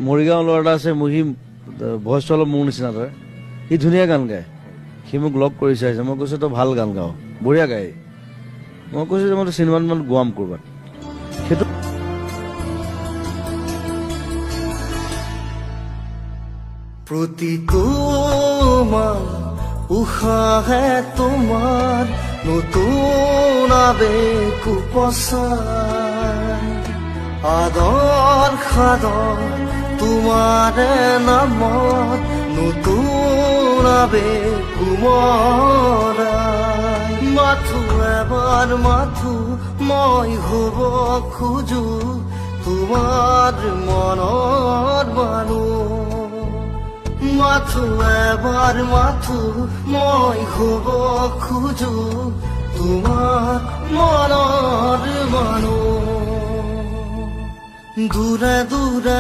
মৰিগাঁও ল'ৰা এটা আছে সি ভইচটো অলপ মোৰ নিচিনা তই, সি ধুনীয়া গান গায়। সি মোক লগ কৰি চাইছে, মই কৈছোঁ তই ভাল গান গাৱ, বঢ়িয়া গায়। মই কৈছোঁ যে মই চিনেমাত মান গোৱাম ক'ৰবাত। সেইটো প্ৰতিটো উশাহে তোমাৰ নতুন আবেগ উপচাই, আদৰ সাদৰ তোমাৰে নামত নতুন আবেগ উমৰাই। মাথো এবাৰ মাথো মই হ'ব খোজো তোমাৰ মনৰ মানুহ। মাথো এবাৰ মাথো মই হ'ব খোজো তোমাৰ মনৰ মানুহ। দূৰে দূৰে